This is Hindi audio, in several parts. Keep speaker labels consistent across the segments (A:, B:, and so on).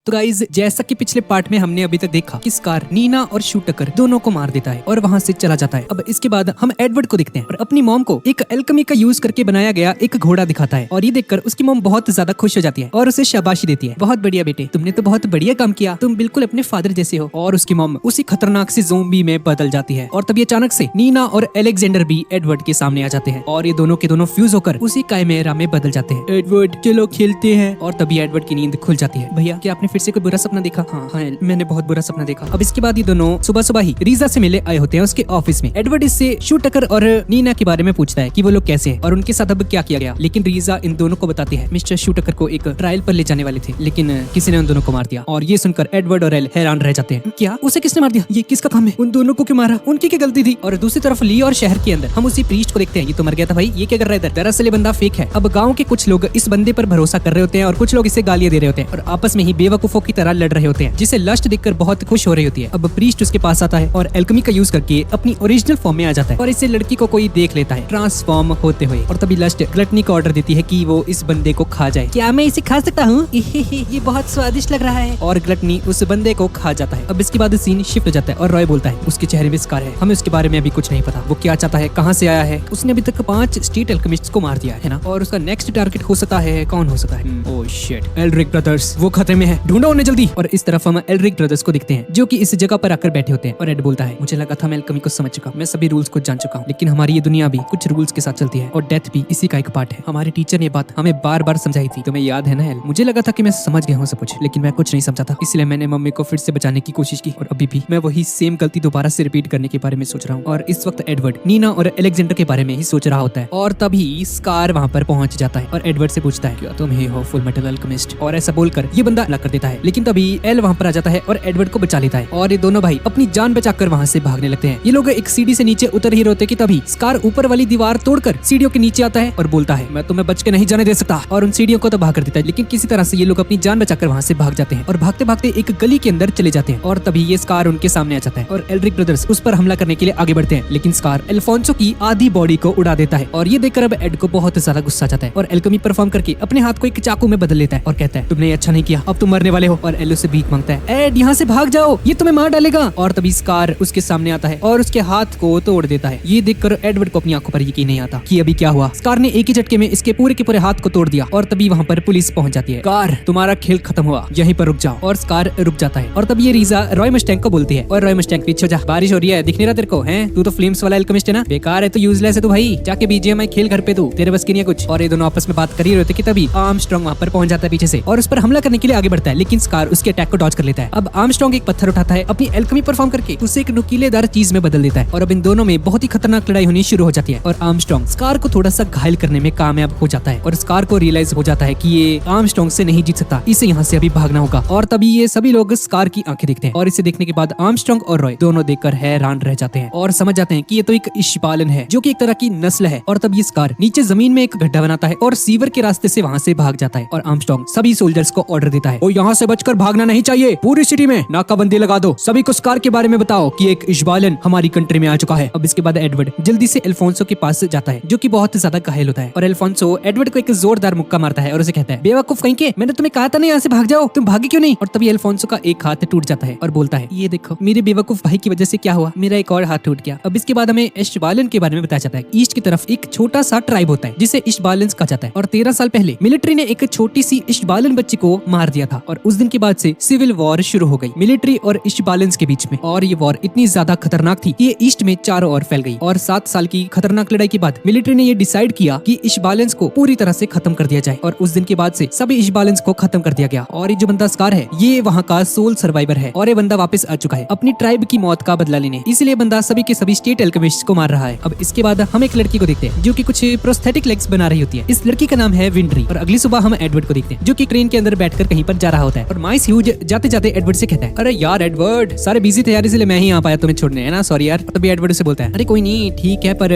A: तो गाइज जैसा कि पिछले पार्ट में हमने अभी तक देखा कि स्कार नीना और शू टकर दोनों को मार देता है और वहां से चला जाता है। अब इसके बाद हम एडवर्ड को देखते हैं और अपनी मॉम को एक एल्केमी का यूज करके बनाया गया एक घोड़ा दिखाता है और ये देखकर उसकी मॉम बहुत ज्यादा खुश हो जाती है और उसे शाबाशी देती है। बहुत बढ़िया बेटे, तुमने तो बहुत बढ़िया काम किया, तुम बिल्कुल अपने फादर जैसे हो। और उसकी मॉम उसी खतरनाक से ज़ोंबी में बदल जाती है और तभी अचानक से नीना और अलेक्जेंडर भी एडवर्ड के सामने आ जाते हैं और ये दोनों के दोनों फ्यूज होकर उसी काइमेरा में बदल जाते हैं। एडवर्ड चलो खेलते हैं। और तभी एडवर्ड की नींद खुल जाती है। भैया क्या आपने फिर से कोई बुरा सपना देखा? हाँ मैंने बहुत बुरा सपना देखा। अब इसके बाद ये दोनों सुबह सुबह ही रीजा से मिले आए होते हैं उसके ऑफिस में। एडवर्ड इससे शू टकर और नीना के बारे में पूछता है कि वो लोग कैसे हैं और उनके साथ अब क्या किया गया। लेकिन रीजा इन दोनों को बताती है मिस्टर शू टकर को एक ट्रायल पर ले जाने वाले थे लेकिन किसी ने उन दोनों को मार दिया। और ये सुनकर एडवर्ड और एल हैरान रह जाते हैं। क्या उसे किसने मार दिया? ये किसका काम है? उन दोनों को क्यों मारा? उनकी क्या गलती थी? और दूसरी तरफ ली और शहर के अंदर हम उसी प्रीस्ट को देखते हैं। ये तो मर गया था भाई, ये क्या कर रहा है इधर? दरअसल ये बंदा फेक है। अब गाँव के कुछ लोग इस बंदे पर भरोसा कर रहे होते हैं और कुछ लोग इसे गालियां दे रहे होते हैं और आपस में ही बेवकूफों की तरह लड़ रहे होते हैं जिसे लस्ट देखकर बहुत खुश हो रही होती है। अब प्रीस्ट उसके पास आता है और एल्केमी का यूज करके अपनी ओरिजिनल फॉर्म में आ जाता है और इसे लड़की को कोई देख लेता है ट्रांसफॉर्म होते हुए। और तभी लस्ट ग्लटनी को ऑर्डर देती है कि वो इस बंदे को खा जाए। क्या मैं इसे खा सकता हूँ? ये बहुत स्वादिष्ट लग रहा है। और ग्लटनी उस बंदे को खा जाता है। अब इसके बाद सीन शिफ्ट हो जाता है और रॉय बोलता है उसके चेहरे में स्कार है, हमें उसके बारे में अभी कुछ नहीं पता, वो क्या चाहता है, कहाँ से आया है। उसने अभी तक 5 स्ट्रीट एल्केमिस्ट्स को मार दिया है ना। और उसका नेक्स्ट टारगेट हो सकता है, कौन हो सकता है? ओह शिट, एल्ड्रिक ब्रदर्स, वो खतरे में है, ढूंढो उन्हें जल्दी। और इस तरफ हम एल्ड्रिक ब्रदर्स को दिखते हैं जो कि इस जगह पर आकर बैठे होते हैं। और एड बोलता है मुझे लगा था मैं एल्केमी को समझ चुका, मैं सभी रूल्स को जान चुका हूँ, लेकिन हमारी ये दुनिया भी कुछ रूल्स के साथ चलती है और डेथ भी इसी का एक पार्ट है। हमारे टीचर ने बात हमें बार बार समझाई थी, तुम्हें याद है ना एल? मुझे लगा था कि मैं समझ गया हूँ सब कुछ, लेकिन मैं कुछ नहीं समझा था, इसलिए मैंने मम्मी को फिर से बचाने की कोशिश की और अभी भी मैं वही सेम गलती दोबारा से रिपीट करने के बारे में सोच रहा हूँ। और इस वक्त एडवर्ड नीना और अलेक्जेंडर के बारे में ही सोच रहा होता है और तभी स्कार वहाँ पर पहुंच जाता है और एडवर्ड से पूछता है क्या तुम ही हो फुल मेटल अल्केमिस्ट? और ऐसा बोलकर ये बंदा अलग कर देता है। लेकिन तभी एल वहाँ पर आ जाता है और एडवर्ड को बचा लेता है और ये दोनों भाई अपनी जान बचाकर वहाँ से भागने लगते हैं। ये लोग एक सीढ़ी से नीचे उतर ही रोते कि तभी स्कार ऊपर वाली दीवार तोड़कर सीढ़ियों के नीचे आता है और बोलता है मैं तुम्हें बच के नहीं जाने दे सकता। और उन सीढ़ियों को तो भाग कर देता है। लेकिन किसी तरह से ये लोग अपनी जान बचाकर वहाँ से भाग जाते हैं और भागते भागते एक गली के अंदर चले जाते हैं। और तभी ये स्कार उनके सामने आ जाता है और एल्ड्रिक ब्रदर्स उस पर हमला करने के लिए आगे बढ़ते हैं। लेकिन स्कार अल्फोंसो की आधी बॉडी को उड़ा देता है और ये देखकर अब एड को बहुत ज्यादा गुस्सा जाता है और एल्केमी परफॉर्म करके अपने हाथ को एक चाकू में बदल लेता है और कहता है तुमने अच्छा नहीं किया, अब तुम मरने वाले हो। और एलो से भीख मांगता है एड यहाँ से भाग जाओ, ये तुम्हें मार डालेगा। और तभी स्कार उसके सामने आता है और उसके हाथ को तोड़ देता है। ये देखकर एडवर्ड को अपनी आंखों पर यकीन नहीं आता कि अभी क्या हुआ। स्कार ने एक ही झटके में इसके पूरे के पूरे हाथ को तोड़ दिया और तभी वहाँ पर पुलिस पहुंच जाती है। कार तुम्हारा खेल खत्म हुआ, यहीं पर रुक जाओ। और स्कार रुक जाता है और तब ये रीजा रॉय मस्टैंग को बोलती है और रॉय मस्टैंग पीछे जा, बारिश हो रही है, दिख नहीं रहा तेरे को? हैं तू तो फ्लेम्स वाला एल्केमिस्ट है ना, बेकार है तो यूजलेस है तू भाई, जाके बीजीएमआई खेल घर पे, तू तेरे बस की नहीं है कुछ। और ये दोनों आपस में बात कर ही रहे थे कि तभी आर्मस्ट्रांग वहाँ पर पहुंच जाता है पीछे से और उस पर हमला करने के लिए आगे बढ़ता है। लेकिन स्कार उसके अटैक को डॉज कर लेता है। अब आर्मस्ट्रांग एक पत्थर उठाता है, अपनी एल्केमी परफॉर्म करके उसे एक नुकीलेदार चीज में बदल देता है और अब इन दोनों में बहुत ही खतरनाक लड़ाई होनी शुरू हो जाती है। और आर्मस्ट्रांग स्कार को थोड़ा सा घायल करने में कामयाब हो जाता है और स्कार को रियलाइज हो जाता है कि ये आर्मस्ट्रांग से नहीं जीत सकता, इसे यहाँ से अभी भागना होगा। और तभी ये सभी लोग स्कार की आंखें देखते हैं और इसे देखने के बाद आर्मस्ट्रांग और रॉय दोनों देखकर हैरान रह जाते हैं और समझ जाते हैं कि ये तो एक इश्बालन है जो कि एक तरह की नस्ल है। और तब ये स्कार नीचे जमीन में एक गड्ढा बनाता है और सीवर के रास्ते से वहाँ से भाग जाता है। और आर्मस्ट्रांग सभी सोल्जर्स को ऑर्डर देता है और यहाँ से बचकर भागना नहीं चाहिए, पूरी सिटी में नाकाबंदी लगा दो, सभी को स्कार के बारे में बताओ कि एक इश्बालन हमारी कंट्री में आ चुका है। अब इसके बाद एडवर्ड जल्दी से अल्फोंसो के पास जाता है जो कि बहुत ज्यादा घायल होता है और अल्फोंसो एडवर्ड को एक जोरदार मुक्का मारता है और उसे कहता है बेवकूफ कहीं के, मैंने तुम्हें कहा था ना यहाँ से भाग जाओ, तुम भागे क्यों नहीं? और तभी अल्फोंसो का एक हाथ टूट जाता है और बोलता है ये देखो मेरे बेवकूफ भाई की वजह से क्या हुआ, मेरा एक और हाथ टूट गया। अब इसके बाद हमें इश्बालन के बारे में बताया जाता है। ईस्ट की तरफ एक छोटा सा ट्राइब होता है जिसे इश्बालन्स कहा जाता है और 13 साल पहले मिलिट्री ने एक छोटी सी इश्बालन बच्ची को मार दिया था और उस दिन के बाद से सिविल वॉर शुरू हो गई मिलिट्री और इश्बालन्स के बीच में। और ये वॉर इतनी ज्यादा खतरनाक थी कि ये ईस्ट में चारों ओर फैल गई और 7 साल की खतरनाक लड़ाई के बाद मिलिट्री ने ये डिसाइड किया कि इश्बालन्स को पूरी तरह से खत्म कर दिया जाए और उस दिन के बाद से सभी इश्बालन्स को खत्म कर दिया गया। और ये जो बंदा स्कार है ये वहाँ का सोल सर्वाइवर है और ये बंदा वापस आ चुका है अपनी ट्राइब की मौत का बदला लेने, इसलिए बंदा सभी के सभी स्टेट एल्केमिस्ट्स को मार रहा है। अब इसके बाद हम एक लड़की को देखते हैं जो कि कुछ प्रोस्थेटिक लेग्स बना रही होती है। इस लड़की का नाम है विंड्री। और अगली सुबह हम एडवर्ड को देखते हैं जो कि ट्रेन के अंदर बैठकर कहीं पर जा रहा होता है और माइस ह्यूज जाते जाते एडवर्ड से कहता है अरे यार एडवर्ड, सारे बिजी थे यार इसलिए मैं ही आ पाया तुम्हें छोड़ने, है ना, सॉरी यार। तभी एडवर्ड से बोलता है अरे कोई नहीं ठीक है, पर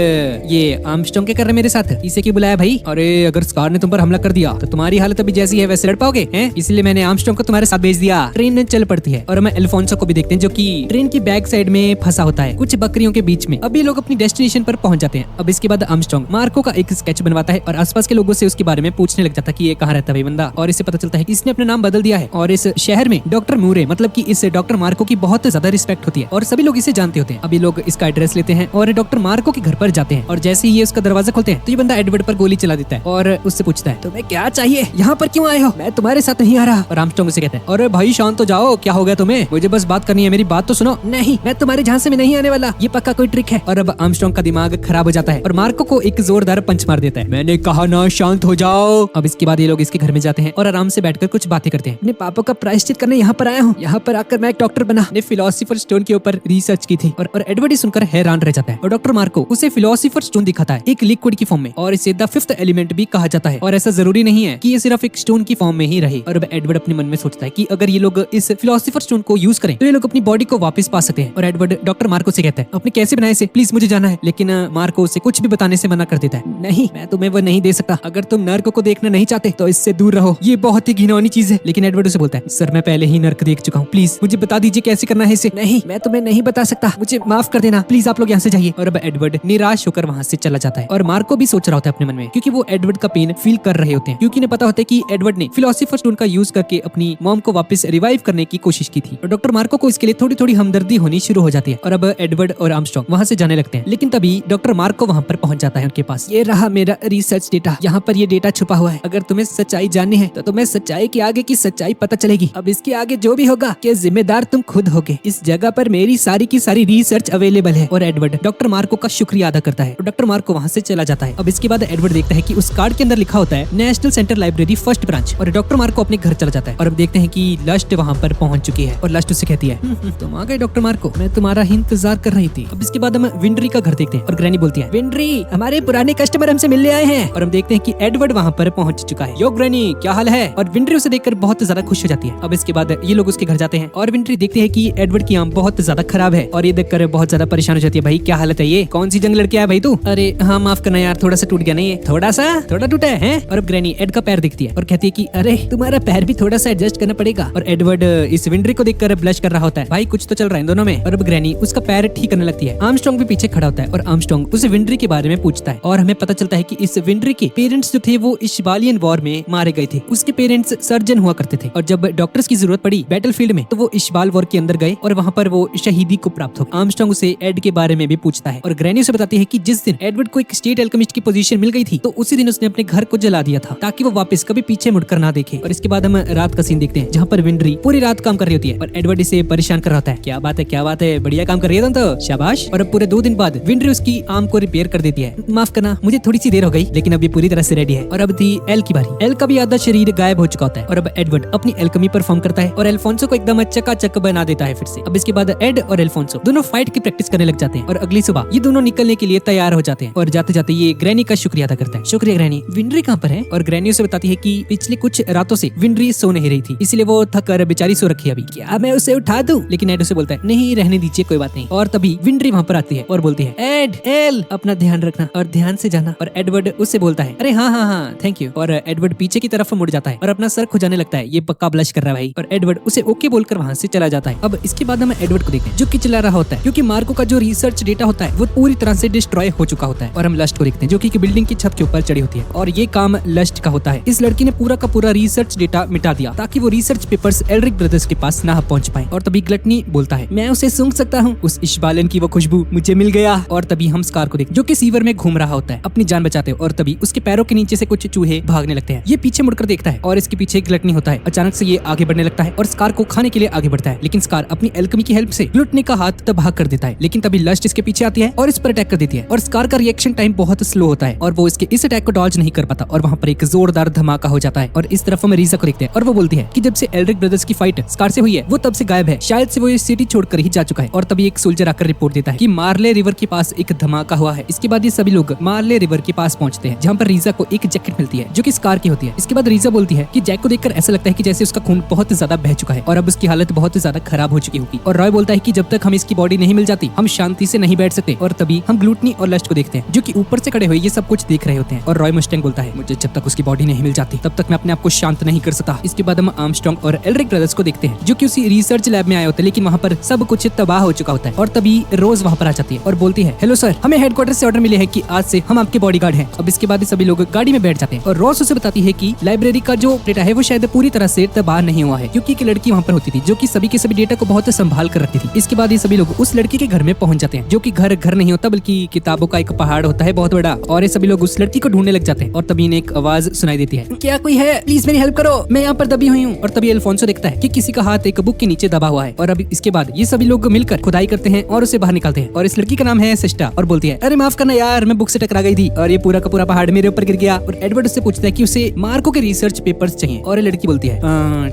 A: ये आर्मस्ट्रांग क्या कर रहे हैं मेरे साथ, इसे क्यों बुलाया भाई? अरे अगर स्कार ने तुम पर हमला कर दिया तो तुम्हारी हालत अभी जैसी है वैसे लड़ पाओगे हैं, इसलिए मैंने आर्मस्ट्रांग को तुम्हारे साथ भेज दिया। ट्रेन चल पड़ती है और हमें अल्फोंसो को भी देखते हैं जो कि ट्रेन की बैक साइड में फंसा होता है कुछ बकरियों के बीच में। अभी लोग अपनी डेस्टिनेशन पर पहुंच जाते हैं। अब इसके बाद आर्मस्ट्रांग मार्को का एक स्केच बनवाता है और आसपास के लोगों से उसके बारे में पूछने लग जाता है कि ये कहाँ रहता है भाई बंदा। और इससे पता चलता है कि इसने अपना नाम बदल दिया लिया है और इस शहर में डॉक्टर मूरे मतलब कि इस डॉक्टर मार्को की बहुत ज्यादा रिस्पेक्ट होती है और सभी लोग इसे जानते होते हैं। अभी लोग इसका एड्रेस लेते हैं और डॉक्टर मार्को के घर पर जाते हैं और जैसे ही ये उसका दरवाजा खोलते हैं तो ये बंदा एडवर्ड पर गोली चला देता है और उससे पूछता है तुम्हें क्या चाहिए, यहाँ पर क्यों आए हो, मैं तुम्हारे साथ नहीं आ रहा। और आर्मस्ट्रांग उसे कहता है अरे भाई शांत हो जाओ, क्या हो गया तुम्हें, मुझे बस बात करनी है, मेरी बात तो सुनो। नहीं, मैं तुम्हारे झांसे में नहीं आने वाला, ये पक्का कोई ट्रिक है। और अब आर्मस्ट्रांग का दिमाग खराब हो जाता है और मार्को को एक जोरदार पंच मार देता है। मैंने कहा ना शांत हो जाओ। अब इसके बाद ये लोग इसके घर में जाते हैं और आराम से बैठकर कुछ बातें करते हैं। अपने पापों का प्रायश्चित करने यहाँ पर आया हूँ, यहाँ पर आकर मैं एक डॉक्टर बना, ने फिलोसोफर स्टोन के ऊपर रिसर्च की थी। और एडवर्ड ही सुनकर हैरान रह जाता है और डॉक्टर मार्को उसे फिलोसोफर स्टोन दिखाता है एक लिक्विड की फॉर्म में और इसे द फिफ्थ एलिमेंट भी कहा जाता है। और ऐसा जरूरी नहीं है कि ये सिर्फ एक स्टोन की फॉर्म में ही रहे। और अब एडवर्ड अपने मन में सोचता है कि अगर ये लोग इस फिलोसोफर स्टोन को यूज करें तो ये लोग अपनी बॉडी को वापस पा सकते हैं। और एडवर्ड डॉक्टर मार्को से कहता है आपने कैसे बनाया इसे, प्लीज मुझे जाना है। लेकिन मार्को उसे कुछ भी बताने से मना कर देता है। नहीं, मैं तुम्हें वो नहीं दे सकता, अगर तुम नर्क को देखना नहीं चाहते तो इससे दूर रहो, ये बहुत ही घिनौनी चीज है। लेकिन एडवर्ड उसे बोलता है सर मैं पहले ही नर्क देख चुका हूँ, प्लीज मुझे बता दीजिए कैसे करना है इसे। नहीं, मैं तुम्हें नहीं बता सकता, मुझे माफ कर देना, प्लीज आप लोग यहाँ से जाइए। और अब एडवर्ड निराश होकर वहाँ से चला जाता है और मार्को भी सोच रहा होता है अपने मन में, क्योंकि वो एडवर्ड का पेन फील कर रहे होते हैं, क्योंकि उन्हें पता होता है कि एडवर्ड ने फिलोसोफर स्टोन का यूज करके अपनी मॉम को वापस रिवाइव करने की कोशिश की थी। और डॉक्टर मार्को को इसके लिए थोड़ी थोड़ी हमदर्दी होनी शुरू हो जाती है और अब एडवर्ड और आर्मस्ट्रांग वहाँ से जाने लगते हैं। लेकिन तभी डॉक्टर मार्को वहाँ पर पहुंच जाता है उनके पास। ये रहा मेरा रिसर्च डेटा, यहाँ पर ये डेटा छुपा हुआ है, अगर तुम्हें सच्चाई जाननी है तो तुम्हें सच्चाई के आगे की सच्चाई पता चलेगी। अब इसके आगे जो भी होगा के जिम्मेदार तुम खुद होगे, इस जगह पर मेरी सारी की सारी रिसर्च अवेलेबल है। और एडवर्ड डॉक्टर मार्को का शुक्रिया अदा करता है और डॉक्टर मार्को वहाँ से चला जाता है। अब इसके बाद एडवर्ड देखता है कि उस कार्ड के अंदर लिखा होता है national centre library first branch. और डॉक्टर मार्को अपने घर चला जाता है और अब देखते हैं कि लस्ट वहाँ पर पहुंच चुकी है और लस्ट उससे कहती है तुम आ गए डॉक्टर मार्को, मैं तुम्हारा ही इंतजार कर रही थी। अब इसके बाद हम विंड्री का घर देखते हैं और ग्रैनी बोलती है विंड्री हमारे पुराने कस्टमर हमसे मिलने आए हैं। और हम देखते हैं कि एडवर्ड वहाँ पर पहुंच चुका है। यो ग्रैनी क्या हाल है। और विंड्री उसे देखकर बहुत ज्यादा खुश हो जाती है। अब इसके बाद ये लोग उसके घर जाते हैं और विंड्री देखते हैं कि एडवर्ड की आंख बहुत ज्यादा खराब है और ये देखकर बहुत ज्यादा परेशान हो जाती है। भाई क्या हालत है, ये कौन सी जंग लड़के आया भाई तू। अरे हाँ माफ करना यार, थोड़ा सा टूट गया नहीं, थोड़ा टूटा है। और अब ग्रैनी एड का पैर दिखती है और कहती है कि अरे तुम्हारा पैर भी थोड़ा सा एडजस्ट करना पड़ेगा। और एडवर्ड इस विंड्री को देखकर ब्लश कर रहा होता है, भाई कुछ तो चल रहा है दोनों में। और अब ग्रैनी उसका पैर ठीक करने लगती है। आर्मस्ट्रांग भी पीछे खड़ा होता है और आर्मस्ट्रांग उस विंड्री के बारे में पूछता है और हमें पता चलता है कि इस विंड्री के पेरेंट्स जो थे वो इश्बालियन वॉर में मारे गए थे। उसके पेरेंट्स सर्जन हुआ करते थे और जब डॉक्टर्स की जरूरत पड़ी बैटलफील्ड में तो वो इश्बाल वॉर के अंदर गए और वहाँ पर वो शहीदी को प्राप्त हो। आर्मस्ट्रांग उसे एड के बारे में भी पूछता है और ग्रैनी उसे बताती है कि जिस दिन एडवर्ड को एक स्टेट एल्केमिस्ट की पोजीशन मिल गई थी तो उसी दिन उसने अपने घर को जला दिया था ताकि वो वापस कभी पीछे मुड़कर ना देखे। और इसके बाद हम रात का सीन देखते हैं जहाँ पर विंड्री पूरी रात काम कर रही होती है और एडवर्ड इसे परेशान कर रहा होता है। क्या बात है, बढ़िया काम कर रही है तो शाबाश। और अब पूरे 2 दिन बाद विंड्री उसकी आर्म को रिपेयर कर देती है। माफ करना मुझे थोड़ी सी देर हो गई, लेकिन अभी पूरी तरह से रेडी है। और अब थी एल की बारी। एल का भी आधा शरीर गायब हो चुका होता है और अब एडवर्ड अपनी एल्केमी परफॉर्म करता है और एल्फोंसो को एकदम चकाचक बना देता है फिर से। अब इसके बाद एड और एल्फोंसो दोनों फाइट की प्रैक्टिस करने लग जाते हैं और अगली सुबह ये दोनों निकलने के लिए तैयार हो जाते हैं। और जाते जाते ये ग्रैनी का शुक्रिया अदा करता है। शुक्रिया ग्रैनी, विंड्री कहाँ पर है। और ग्रैनी उसे बताती है कि पिछले कुछ रातों से विंड्री सो नहीं रही थी, इसलिए वो थक कर बेचारी सो रखी है अभी। क्या मैं उसे उठा दूं। लेकिन एड उसे बोलता है नहीं रहने दीजिए, कोई बात नहीं। और तभी विंड्री वहाँ पर आती है और बोलती है एड एल अपना ध्यान रखना और ध्यान से जाना। और एडवर्ड उससे बोलता है अरे हाँ थैंक यू। और एडवर्ड पीछे की तरफ मुड़ जाता है और अपना सर खुजाने लगता है, ये पक्का ब्लश कर रहा है भाई। और एडवर्ड उसे ओके बोलकर वहाँ से चला जाता है। अब इसके बाद हम एडवर्ड को देखते हैं जो कि चिल्ला रहा होता है क्योंकि मार्को का जो रिसर्च डेटा होता है वो पूरी तरह से डिस्ट्रॉय हो चुका होता है। और हम लस्ट को देखते हैं जो कि बिल्डिंग की छत के ऊपर चढ़ी होती है और ये काम लस्ट का होता है। इस लड़की ने पूरा का पूरा रिसर्च डेटा मिटा दिया ताकि वो रिसर्च पेपर्स एल्रिक ब्रदर्स के पास ना पहुंच पाए। और तभी ग्लटनी बोलता है मैं उसे सूंघ सकता हूँ, उस इश्बालन की वो खुशबू मुझे मिल गया। और तभी हम स्कार को देखते जो कि सीवर में घूम रहा होता है अपनी जान बचाते हुए। और तभी उसके पैरों के नीचे से कुछ चूहे भागने लगते हैं। ये पीछे मुड़कर देखता है और इसके पीछे ग्लटनी होता है। अचानक से ये आगे बढ़ने लगता है और स्कार को खाने के लिए आगे बढ़ता है, लेकिन स्कार अपनी एल्केमी की हेल्प से ग्लटनी का हाथ तबाह कर देता है। लेकिन तभी लस्ट इसके पीछे आती है और इस पर अटैक कर देती है और स्कार का रिएक्शन टाइम बहुत स्लो होता है और वो इसके इस अटैक को डॉज नहीं कर पाता और वहाँ पर एक जोरदार धमाका हो जाता है। और इस तरफ हम रीजा को देखते हैं और वो बोलती है कि जब से एल्रिक ब्रदर्स की फाइट स्कार से हुई है वो तब से गायब है, शायद से वो ये सिटी छोड़कर ही जा चुका है। और तभी एक सोल्जर आकर रिपोर्ट देता है कि मार्ले रिवर के पास एक धमाका हुआ है। इसके बाद ये सभी लोग मार्ले रिवर के पास पहुंचते हैं जहाँ पर रीजा को एक जैकेट मिलती है जो कि स्कार की होती है। इसके बाद रीजा बोलती है कि जैक को देखकर ऐसा लगता है कि जैसे उसका खून बहुत ज्यादा बह चुका है और अब उसकी हालत बहुत ज्यादा खराब हो चुकी होगी। और रॉय बोलता है कि जब तक हम इसकी बॉडी नहीं मिल जाती हम शांति से नहीं बैठ सकते। और तभी हम ग्लूटनी और लस्ट को देखते हैं जो कि ऊपर से खड़े हुए ये सब कुछ देख रहे होते हैं। और रॉय मुस्टैंग बोलता है मुझे जब तक उसकी बॉडी नहीं मिल जाती तब तक मैं अपने आप को शांत नहीं कर सकता। इसके बाद हम आर्मस्ट्रांग और एल्रिक ब्रदर्स को देखते हैं जो कि उसी रिसर्च लैब में आए होते हैं, लेकिन वहाँ पर सब कुछ तबाह हो चुका होता है। और तभी रोज वहाँ पर आ जाती है और बोलती है हेलो सर, हमें हेडक्वार्टर से ऑर्डर मिले हैं कि आज से हम आपके बॉडीगार्ड हैं। अब इसके बाद सभी लोग गाड़ी में बैठ जाते हैं और रोज उसे बताती है कि लाइब्रेरी का जो डेटा है वो शायद पूरी तरह तरह से तबाह नहीं हुआ है, क्योंकि एक लड़की वहाँ पर होती थी जो कि सभी के सभी डेटा को बहुत संभाल कर रखती थी। इसके बाद ये सभी लोग उस लड़की के घर में पहुंच जाते हैं, जो कि घर नहीं होता बल्कि किताबों का एक पहाड़ होता है बहुत बड़ा, और ये सभी लोग उस लड़की को ढूंढने लग जाते हैं। और तभी इन्हें एक आवाज सुनाई देती है, क्या कोई है, प्लीज मेरी हेल्प करो, मैं यहाँ पर दबी हुई हूँ। और तभी अल्फोंसो देखता है कि किसी का हाथ एक बुक के नीचे दबा हुआ है। और अभी इसके बाद ये सभी लोग मिलकर खुदाई करते हैं और उसे बाहर निकालते हैं। और इस लड़की का नाम है सिस्टा, और बोलती है, अरे माफ करना यार, मैं बुक से टकरा गई थी और ये पूरा का पूरा पहाड़ मेरे ऊपर गिर गया। और एडवर्ड उससे पूछता है कि उसे मार्को के रिसर्च पेपर्स चाहिए। और ये लड़की बोलती है,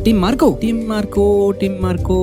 A: टीम मार्को,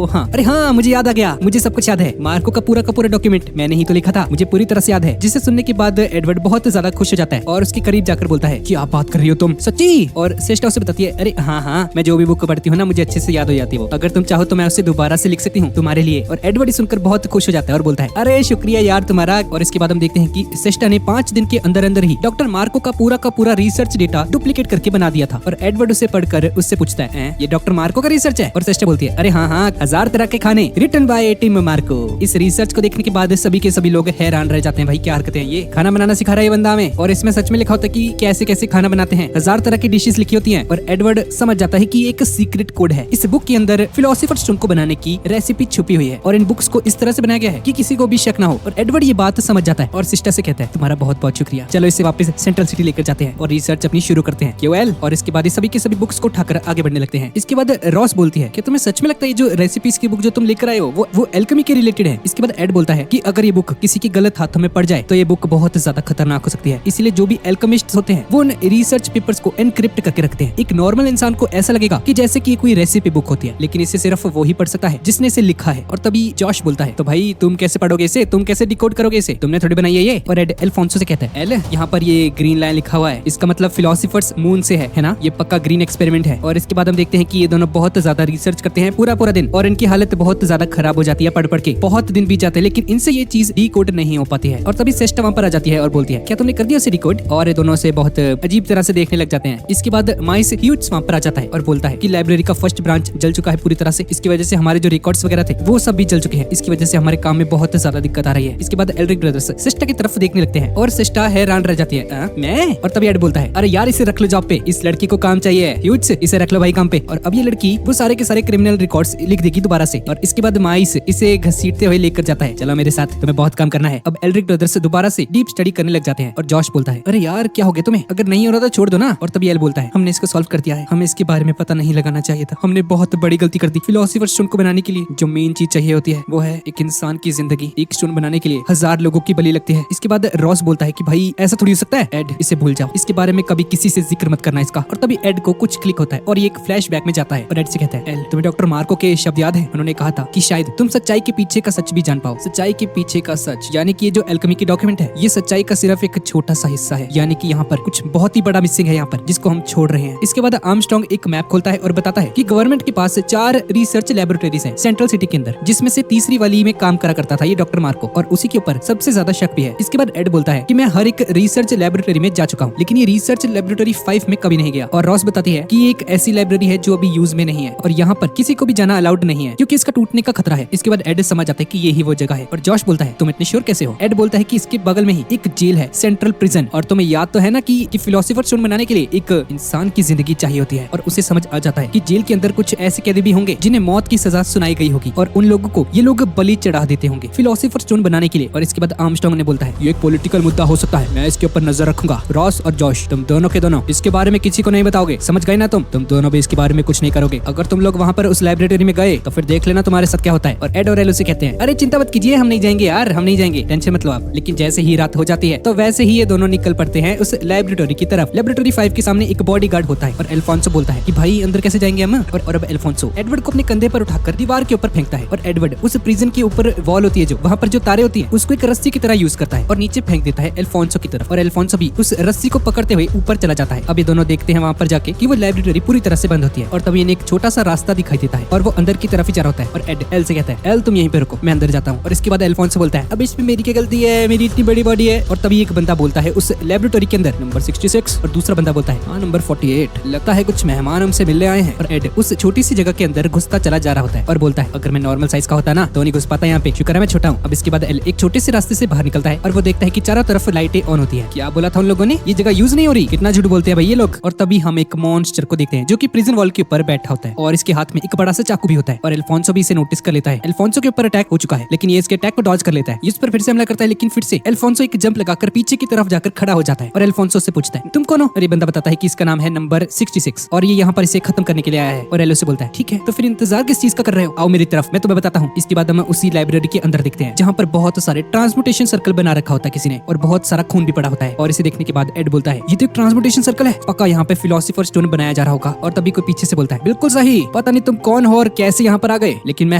A: हाँ, अरे हाँ, मुझे याद आ गया, मुझे सब कुछ याद है, मार्को का पूरा डॉक्यूमेंट मैंने ही तो लिखा था, मुझे पूरी तरह से याद है। जिसे सुनने के बाद एडवर्ड बहुत ज्यादा खुश हो जाता है और उसके करीब जाकर बोलता है, क्या बात कर रही हो तुम, सच्ची? और सिस्टा उसे बताती है, अरे हाँ, मैं जो भी बुक पढ़ती हूँ ना, मुझे अच्छे से याद हो जाती है वो, अगर तुम चाहो तो मैं उसे दोबारा से लिख सकती हूँ तुम्हारे लिए। और एडवर्ड सुनकर बहुत खुश हो जाता है और बोलता है, अरे शुक्रिया यार तुम्हारा। और इसके बाद हम देखते हैं कि सिस्टा ने 5 दिन के अंदर ही डॉक्टर मार्को का पूरा रिसर्च डेटा डुप्लीकेट करके बना दिया था। और एडवर्ड उसे पढ़कर उससे पूछता है, ये डॉक्टर मार्को का रिसर्च है? और सिस्टा बोलती है, अरे हाँ, 1000 तरह के खाने रिटन बाय टीम मार्को। इस रिसर्च को देखने के बाद सभी के सभी लोग हैरान रह जाते हैं, भाई क्या हरकतें हैं, ये खाना बनाना सिखा रहा है बंदा में, और इसमें सच में लिखा होता है कि कैसे कैसे खाना बनाते हैं, 1000 तरह की डिशेस लिखी होती हैं। और एडवर्ड समझ जाता है कि एक सीक्रेट कोड है, इस बुक के अंदर फिलोसोफर्स स्टोन को बनाने की रेसिपी छुपी हुई है, और इन बुक्स को इस तरह से बनाया गया है कि किसी को भी शक ना हो। और एडवर्ड ये बात समझ जाता है और सिस्टर से कहता है, तुम्हारा बहुत बहुत शुक्रिया, चलो इसे वापस सेंट्रल सिटी लेकर जाते हैं और रिसर्च अपनी शुरू करते हैं क्यूएल। और इसके बाद ये सभी के सभी बुक्स को उठाकर आगे बढ़ने लगते हैं। इसके बाद रॉस बोलती है कि तुम्हें सच में लगता है जो रेसिपीज की बुक जो तुम लेकर आए हो वो एल्केमी के रिलेटेड है? इसके बाद एड बोलता है कि अगर ये बुक किसी के गलत हाथों में पड़ जाए तो ये बुक बहुत ज्यादा खतरनाक हो सकती है, इसलिए जो भी एल्केमिस्ट्स होते हैं वो उन रिसर्च पेपर्स को एनक्रिप्ट करके रखते हैं। एक नॉर्मल इंसान को ऐसा लगेगा कि जैसे कि कोई रेसिपी बुक होती है, लेकिन इसे सिर्फ वो ही पढ़ सकता है जिसने इसे लिखा है। और तभी जॉश बोलता है, तो भाई तुम कैसे पढ़ोगे इसे, तुम कैसे डिकोड करोगे इसे, तुमने थोड़ी बनाई है ये? और एड अल्फोंसो से कहता है, एल यहाँ पर ये ग्रीन लाइन लिखा हुआ है, इसका मतलब फिलोसोफर्स मून से है ना, ये पक्का ग्रीन एक्सपेरिमेंट है। और इसके बाद हम देखते हैं कि ये दोनों बहुत ज्यादा रिसर्च करते हैं पूरा दिन, और इनकी हालत बहुत ज्यादा खराब हो जाती है पढ़ के, बहुत दिन बीत जाते हैं, लेकिन इनसे ये चीज डिकोड नहीं हो पाती है। और तभी सिस्टर वहां पर आ जाती है और बोलती है, क्या तुमने कर दिया उसे डिकोड? और ये दोनों से बहुत अजीब तरह से देखने लग जाते हैं। इसके बाद माइस ह्यूट्स वहां पर आ जाता है और बोलता है कि लाइब्रेरी का फर्स्ट ब्रांच जल चुका है पूरी तरह से, इसकी वजह से हमारे जो रिकॉर्ड्स वगैरह थे वो सब भी जल चुके हैं, इसकी वजह से हमारे काम में बहुत ज्यादा दिक्कत आ रही है। इसके बाद एल्ड्रिक ब्रदर्स सिस्टर की तरफ देखने लगते हैं और सिस्टर हैरान रह जाती है, मैं? और तभी एड बोलता है, अरे यार इसे रख लो जॉब पे, इस लड़की को काम चाहिए, ह्यूट्स इसे रख लो भाई काम पे। और अब ये लड़की वो सारे के सारे क्रिमिनल रिकॉर्ड्स लिख देगी दोबारा से। और इसके बाद माइस इसे घसीटते हुए लेकर जाता है, चलो मेरे साथ, तुम्हें बहुत काम करना है। अब एल्ड्रिक ब्रदर्स दोबारा से डीप स्टडी करने लग जाते हैं और जॉश बोलता है, अरे यार क्या हो गया तुम्हें, अगर नहीं हो रहा तो छोड़ दो ना। और तभी एल बोलता है, हमने इसको सॉल्व कर दिया है, हमें इसके बारे में पता नहीं लगाना चाहिए था, हमने बहुत बड़ी गलती कर दी। फिलोसोफर स्टोन को बनाने के लिए जो मेन चीज चाहिए होती है वो है एक इंसान की जिंदगी, एक स्टोन बनाने के लिए 1000 लोगों की बलि लगती है। इसके बाद रॉस बोलता है कि भाई ऐसा थोड़ी हो सकता है, एड इसे भूल जाओ, इसके बारे में कभी किसी से जिक्र मत करना इसका। और तभी एड को कुछ क्लिक होता है और ये एक फ्लैशबैक में जाता है और एड से कहता है, एल तुम्हें डॉक्टर मार्को के शब्द याद है? उन्होंने कहा था कि शायद तुम सच्चाई के पीछे का सच भी जान पाओ। सच्चाई के पीछे का सच यानी कि ये जो एल्केमी की डॉक्यूमेंट है ये सच्चाई का सिर्फ एक छोटा सा हिस्सा है, यानी कि यहाँ पर कुछ बहुत ही बड़ा मिसिंग है यहाँ पर, जिसको हम छोड़ रहे हैं। इसके बाद आर्मस्ट्रांग एक मैप खोलता है और बताता है कि गवर्नमेंट के पास 4 रिसर्च लैबोरेटरीज हैं सेंट्रल सिटी के अंदर, जिसमें से तीसरी वाली में काम करा करता था ये डॉक्टर मार्को, और उसी के ऊपर सबसे ज्यादा शक भी है। इसके बाद एड बोलता है कि मैं हर एक रिसर्च लैबोरेटरी में जा चुका हूँ, लेकिन ये रिसर्च लैबोरेटरी 5 में कभी नहीं गया। और रॉस बताती है कि ये एक ऐसी लाइब्रेरी है जो अभी यूज में नहीं है और यहाँ पर किसी को भी जाना अलाउड नहीं है क्योंकि इसका टूटने का खतरा है। इसके बाद एड समझ जाता है कि यही वो जगह है। और जॉश बोलता है, तुम इतने श्योर कैसे हो? एड बोलता है कि इसके बगल में ही एक जेल है, सेंट्रल प्रिजन, और तुम्हें याद तो है ना कि फिलोसोफर स्टोन बनाने के लिए एक इंसान की जिंदगी चाहिए होती है। और उसे समझ आ जाता है कि जेल के अंदर कुछ ऐसे कैदी भी होंगे जिन्हें मौत की सजा सुनाई गई होगी और उन लोगों को ये लोग बलि चढ़ा देते होंगे फिलोसोफर स्टोन बनाने के लिए। और इसके बाद आर्मस्ट्रांग ने बोलता है, ये एक पॉलिटिकल मुद्दा हो सकता है, मैं इसके ऊपर नजर रखूंगा। रॉस और जॉश तुम दोनों के दोनों इसके बारे में किसी को नहीं बताओगे, समझ गए ना? तुम दोनों भी इसके बारे में कुछ नहीं करोगे। अगर तुम लोग वहाँ पर उस लाइब्रेरी में गए तो फिर देख लेना तुम्हारे साथ क्या होता है। और एड और एल उसे कहते हैं, अरे चिंता मत कीजिए, हम नहीं जाएंगे यार, हम नहीं जाएंगे, टेंशन मत लो आप। लेकिन जैसे ही रात हो जाती है तो वैसे ही ये दोनों निकल पड़ते हैं उस लाइब्रेटरी की तरफ। लाइब्रेटरी 5 के सामने एक बॉडीगार्ड होता है और अल्फोंसो बोलता है कि भाई अंदर कैसे जाएंगे हम? और अब अल्फोंसो एडवर्ड को अपने कंधे पर उठाकर दीवार के ऊपर फेंकता है और एडवर्ड उस प्रिजन के ऊपर वॉल होती है जो वहाँ पर जो तारे होती है उसको एक रस्सी की तरह यूज करता है और नीचे फेंक देता है अल्फोंसो की तरफ। और अल्फोंसो भी उस रस्सी को पकड़ते हुए ऊपर चला जाता है। अब ये दोनों देखते हैं वहाँ पर जाके कि वो लाइब्रेटरी पूरी तरह से बंद होती है और तभी इन्हें एक छोटा सा रास्ता दिखाई देता है और वो अंदर की तरफ ही जा रहा होता है। और एड एल से कहता है, एल तुम यहीं पे रुको, मैं अंदर जाता हूँ। और इसके बाद अल्फोंसो बोलता है, अब इसमें मेरी क्या गलती है, मेरी इतनी बड़ी बॉडी है। और तभी एक बंदा बोलता है उस लाइब्रेटरी के अंदर नंबर 66 और दूसरा बंदा बोलता है, हाँ नंबर 48, लगता है कुछ मेहमान हमसे मिलने आए हैं। और एड उस छोटी सी जगह के अंदर घुसता चला जा रहा होता है और बोलता है, अगर मैं नॉर्मल साइज का होता ना तो नहीं घुस पाता यहाँ पे, शुक्र है मैं छोटा हूँ। अब इसके बाद एल एक छोटे से रास्ते से बाहर निकलता है और वो देखता है कि चारों तरफ लाइटें ऑन होती है। क्या बोला था उन लोगों ने, ये जगह यूज नहीं हो रही, कितना झूठ बोलते हैं भाई ये लोग। और तभी हम एक मॉन्स्टर को देखते हैं जो कि प्रिजन वॉल के ऊपर बैठा होता है और इसके हाथ में एक बड़ा सा चाकू भी होता है और अल्फोंसो भी इसे नोटिस कर लेता है। अल्फोंसो के ऊपर अटैक हो चुका है लेकिन ये इसके अटैक को डॉज कर लेता है। इस पर फिर से हमला करता है लेकिन फिर से अल्फोंसो एक जंप लगाकर पीछे की तरफ जाकर खड़ा हो जाता है और अल्फोंसो से पूछता है तुम कौन हो? और ये बंदा बताता है कि इसका नाम है नंबर 66 और ये यहाँ पर इसे खत्म करने के लिए आया है। और एलो से बोलता है ठीक है तो फिर इंतजार किस चीज का कर रहे हो, आओ मेरी तरफ, मैं तुम्हें बताता हूँ। इसके बाद हम उसी लाइब्रेरी के अंदर दिखते हैं जहाँ पर बहुत सारे ट्रांसमुटेशन सर्कल बना रखा होता है किसी ने और बहुत सारा खून भी पड़ा होता है। और इसे देखने के बाद एड बोलता है ये तो एक ट्रांसमुटेशन सर्कल है, पक्का यहाँ पे फिलोसोफर स्टोन बनाया जा रहा होगा। और तभी कोई पीछे से बोलता है बिल्कुल सही, पता नहीं तुम कौन हो और कैसे यहाँ पर आ गए, लेकिन मैं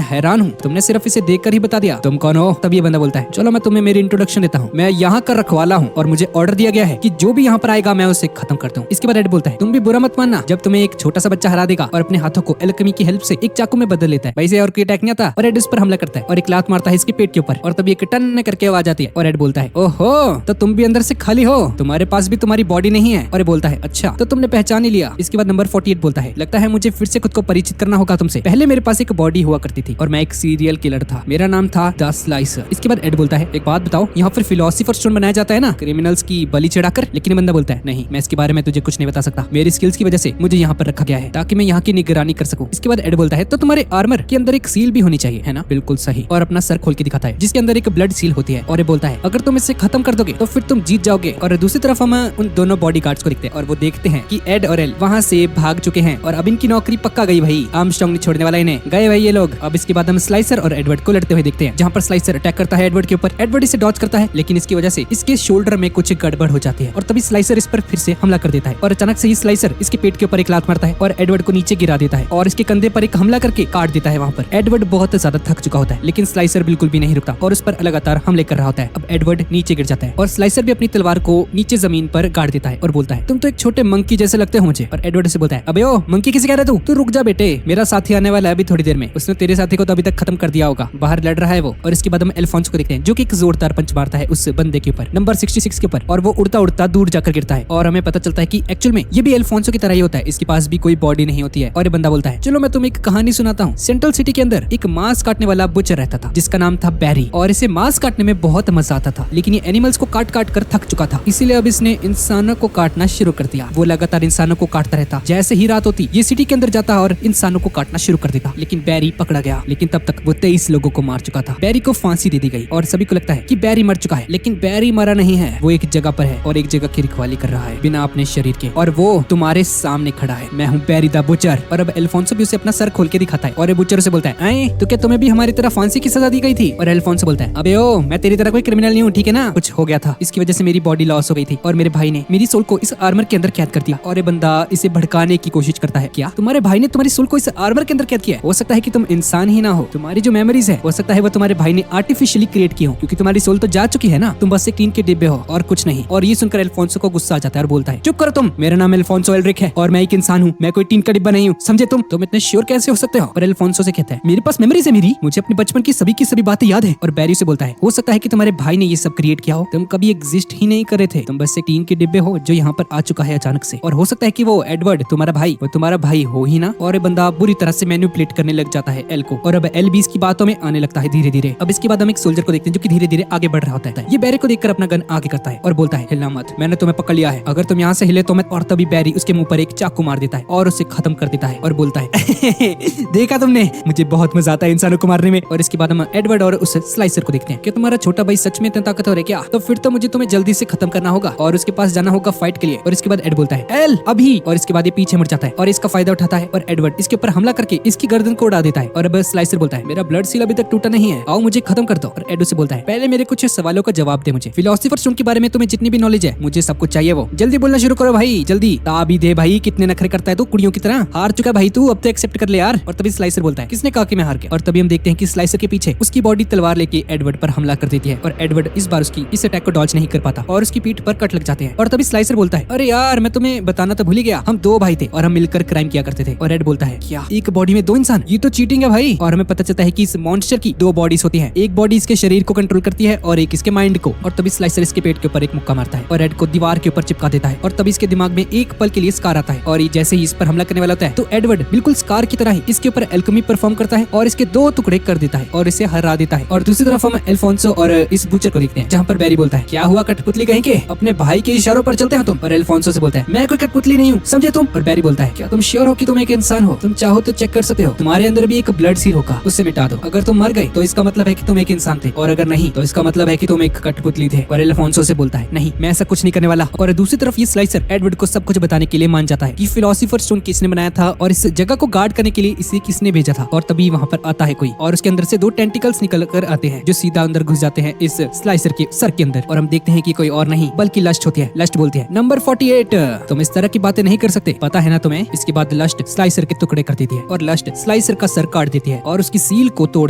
A: हैरान हूँ, तुमने सिर्फ इसे देखकर ही बता दिया तुम कौन हो। तब ये बंदा बोलता है चलो मैं तुम्हें मेरी इंट्रोडक्शन देता हूँ, मैं यहाँ का रखवाला हूँ और मुझे ऑर्डर दिया गया है कि जो भी यहाँ पर आएगा मैं उसे खत्म करता हूँ। इसके बाद एड बोलता है तुम भी बुरा मत मानना जब तुम्हें एक छोटा सा बच्चा हरा देगा और अपने हाथों को एल्केमी की हेल्प से एक चाकू में बदल लेता है। वैसे और कोई अटैक नहीं आता और एड उस पर हमला करता है और एक लात मारता है इसके पेट के ऊपर और तभी एक टन करके आवाज आती है और एड बोलता है ओहो तो तुम भी अंदर से खाली हो, तुम्हारे पास भी तुम्हारी बॉडी नहीं है। और बोलता है अच्छा तो तुमने पहचान ही लिया। इसके बाद नंबर 48 बोलता है लगता है मुझे फिर से खुद को परिचित करना होगा तुमसे, पहले मेरे पास एक बॉडी हुआ करती थी और मैं एक सीरियल किलर था, मेरा नाम था द स्लाइसर। इसके बाद एड बोलता है एक बात बताओ यहाँ पर फिलोसोफर स्टोन बनाया जाता है ना क्रिमिनल्स की बलि चढ़ाकर, लेकिन बंदा बोलता है नहीं मैं इसके बारे में तुझे कुछ नहीं बता सकता, मेरी स्किल्स की वजह से मुझे यहाँ पर रखा गया है ताकि मैं यहाँ की निगरानी कर सकूं। इसके बाद एड बोलता है तो तुम्हारे आर्मर के अंदर एक सील भी होनी चाहिए है ना, बिल्कुल सही, और अपना सर खोल के दिखाता है जिसके अंदर एक ब्लड सील होती है और ये बोलता है अगर तुम इसे खत्म कर दोगे तो फिर तुम जीत जाओगे। और दूसरी तरफ हम उन दोनों बॉडी गार्ड्स को देखते हैं और वो देखते हैं कि एड और एल वहाँ से भाग चुके हैं और अब इनकी नौकरी पक्का गई भाई, आर्मस्ट्रांग नहीं छोड़ने वाला इन्हें, गए भाई ये लोग। अब इसके बाद हम स्लाइसर और एडवर्ड को लड़ते हुए देखते हैं जहाँ पर स्लाइसर अटैक करता है एडवर्ड के ऊपर, एडवर्ड इसे डॉज करता है लेकिन इसकी वजह से इसके शोल्डर में कुछ गड़बड़ हो जाती है और तभी स्लाइसर इस पर फिर से हमला कर देता है और अचानक से ही स्लाइसर इसके पेट के ऊपर एक लात मारता है और एडवर्ड को नीचे गिरा देता है और इसके कंधे पर एक हमला करके काट देता है। वहाँ पर एडवर्ड बहुत ज्यादा थक चुका होता है लेकिन स्लाइसर बिल्कुल भी नहीं रुकता और उस पर लगातार हमले कर रहा होता है। अब एडवर्ड नीचे गिर जाता है और स्लाइसर भी अपनी तलवार को नीचे जमीन पर गाड़ देता है और बोलता है तुम तो एक छोटे मंकी जैसे लगते हो मुझे। और एडवर्ड से बोलता है अबे ओ मंकी किसे कह रहा है तू रुक जा बेटे, मेरा साथी आने वाला है अभी थोड़ी देर में, उसने तेरे साथी को तो अभी तक खत्म कर दिया होगा, बाहर लड़ रहा है वो। और इसके बाद हम अल्फोंसो को देखते हैं जो कि एक जोरदार पंच मारता है उस बंदे के ऊपर नंबर 66 के ऊपर और वो उड़ता उड़ता दूर जाकर गिरता है और हमें पता चलता है कि एक्चुअल में ये भी अल्फोंसो की तरह ही होता है, इसके पास भी कोई बॉडी नहीं होती है। और ये बंदा बोलता है चलो मैं तुम्हें एक कहानी सुनाता हूँ। सेंट्रल सिटी के अंदर एक मांस काटने वाला बुचर रहता था जिसका नाम था बैरी और इसे मांस काटने में बहुत मजा आता था, लेकिन ये एनिमल्स को काट काट कर थक चुका था, इसीलिए अब इसने इंसानों को काटना शुरू कर दिया। वो लगातार इंसानों को काटता रहता, जैसे ही रात होती ये सिटी के अंदर जाता और इंसानों को काटना शुरू कर देता। लेकिन बैरी पकड़ा गया, लेकिन तब तक वो 23 लोगों को मार चुका था। बैरी को फांसी दे दी गई और सभी को लगता है कि बैरी मर चुका है, लेकिन बैरी मरा नहीं है, वो एक जगह पर है और एक जगह की रखवाली कर रहा है बिना अपने शरीर के, और वो तुम्हारे सामने खड़ा है। मैं हूँ बैरी द बुचर। और अब अल्फोंसो भी उसे अपना सर खोल के दिखाता है और बुचर से बोलता है तो क्या तुम्हें भी हमारी तरह फांसी की सजा दी गई थी? और अल्फोंसो बोलता है अबे ओ मैं तेरी तरह कोई क्रिमिनल नहीं हूँ, ठीक है ना, कुछ हो गया था, इसकी वजह से मेरी बॉडी लॉस हो गई थी और मेरे भाई ने मेरी सोल को इस आर्मर के अंदर कैद कर दिया। और ये बंदा इसे भड़काने की कोशिश करता है, क्या तुम्हारे भाई ने तुम्हारी सोल को इस आर्मर के अंदर कैद किया? हो सकता है कि तुम इंसान ही ना हो, तुम्हारी जो मेमोरीज है हो सकता है वो तुम्हारे भाई ने आर्टिफिशियली क्रिएट की हो, क्योंकि तुम्हारी सोल तो जा चुकी है ना, तुम बस एक टीन के डिब्बे हो और कुछ नहीं। और ये सुनकर अल्फोंसो को गुस्सा आ जाता है और बोलता है चुप करो तुम, मेरा नाम अल्फोंसो एल्रिक है और मैं एक इंसान हूँ, मैं कोई टीन का डिब्बा नहीं हूँ, समझे तुम इतने श्योर कैसे हो सकते हो? और अल्फोंसो से कहता है मेरे पास मेमोरीज है मेरी, मुझे अपने बचपन की सभी बातें याद है। और बैरी से बोलता है हो सकता है कि तुम्हारे भाई ने ये सब क्रिएट किया हो, तुम कभी एग्जिस्ट ही नहीं करे थे, तुम बस एक टीन के डिब्बे हो जो यहाँ पर आ चुका है अचानक से। और हो सकता है कि वो एडवर्ड तुम्हारा भाई वो तुम्हारा भाई हो ही ना। और ये बंदा बुरी तरह से मैनिपुलेट करने लग जाता है एल को, और अब एल भी इसकी बातों में आने लगता है धीरे धीरे। अब इसके बाद हम एक सोल्जर को देखते हैं जो कि धीरे धीरे आगे बढ़ रहा होता है। ये बैरी को देखकर अपना गन आगे करता है और बोलता है हिलना मत, मैंने तुम्हें पकड़ लिया है, अगर तुम यहाँ से हिले तो मैं। और तभी बैरी उसके मुंह पर एक चाकू मार देता है और उसे खत्म कर देता है और बोलता है देखा तुमने, मुझे बहुत मजा आता है इंसानों को मारने में। और इसके बाद हम एडवर्ड और उस स्लाइसर को देखते हैं कि तुम्हारा छोटा भाई सच में इतना ताकतवर है क्या? तो फिर तो मुझे तुम्हें जल्दी से खत्म करना होगा और उसके पास जाना होगा फाइट के लिए। और इसके बाद एड बोलता है एल अभी, और इसके बाद ये पीछे मुड़ जाता है और इसका फायदा उठाता है और एडवर्ड इसके ऊपर हमला करके इसकी गर्दन को उड़ा देता है। और अब स्लाइसर बोलता है मेरा ब्लड सील अभी तक टूटा नहीं है, आओ मुझे खत्म कर दो। और एड से बोलता है पहले मेरे कुछ सवालों का जवाब दे मुझे, फिलोसोफर स्टोन के बारे में तुम्हें जितनी भी नॉलेज है मुझे सब कुछ चाहिए, वो जल्दी बोलना शुरू करो भाई, जल्दी ताबी दे भाई, कितने नखरे करता है तू कुड़ियों की तरह, हार चुका भाई तू, अब तो एक्सेप्ट कर ले यार। और तभी स्लाइसर बोलता है किसने कहा कि मैं हार गया? और तभी हम देखते हैं कि स्लाइसर के पीछे उसकी बॉडी तलवार लेके एडवर्ड पर हमला कर देती है और एडवर्ड इस बार उसकी इस अटैक को डॉज नहीं कर पाता और उसकी पीठ पर कट लग जाते हैं। और तभी स्लाइसर बोलता है अरे यार मैं तुम्हें बताना तो भूल ही गया, हम 2 भाई थे और हम मिलकर क्राइम किया करते थे। और एड बोलता है क्या एक बॉडी में 2 इंसान, ये तो चीटिंग है भाई। और हमें पता चलता है कि इस मॉन्स्टर की 2 बॉडीज होती है, एक बॉडी इसके शरीर को कंट्रोल करती है और एक इसके माइंड को। और तभी स्लाइसर इसके पेट के ऊपर एक मुक्का मारता है और एड को दीवार के ऊपर चिपका देता है और तभी इसके दिमाग में एक पल के लिए स्कार आता है। और जैसे ही इस पर हमला करने वाला होता है तो एडवर्ड बिल्कुल स्कार की तरह ही इसके ऊपर एल्केमी परफॉर्म करता है और इसके 2 टुकड़े कर देता है और इसे हरा देता है। और दूसरी तरफ हम अल्फोंसो और इस बुचर को देखते हैं जहाँ पर बैरी बोलता है क्या हुआ कठपुतली कहीं के, अपने भाई के इशारों पर चलते हो तुम? और अल्फोंसो से बोलता है मैं कोई कठपुतली नहीं हूँ, समझे तुम? और बैरी बोलता है है, क्या तुम श्योर हो कि तुम एक इंसान हो? तुम चाहो तो चेक कर सकते हो, तुम्हारे अंदर भी एक ब्लड सील होगा, उसे मिटा दो। अगर तुम मर गए तो इसका मतलब है कि तुम एक इंसान थे, और अगर नहीं तो इसका मतलब है कि तुम एक कठपुतली थे। और अल्फोंसो से बोलता है, नहीं मैं ऐसा कुछ नहीं करने वाला। और दूसरी तरफ ये स्लाइसर एडवर्ड को सब कुछ बताने के लिए मान जाता है कि फिलोसोफर स्टोन किसने बनाया था और इस जगह को गार्ड करने के लिए इसे किसने भेजा था। और तभी वहाँ पर आता है कोई, और उसके अंदर से 2 टेंटिकल्स निकल कर आते हैं जो सीधा अंदर घुस जाते हैं इस स्लाइसर के सर के अंदर। और हम देखते हैं कि कोई और नहीं बल्कि लस्ट होती है। लस्ट बोलती है, नंबर 48, तुम इस तरह की बातें नहीं कर सकते, पता है ना तुम्हें। इसके बाद लस्ट स्लाइसर के टुकड़े कर देती है और लस्ट स्लाइसर का सर काट देती है और उसकी सील को तोड़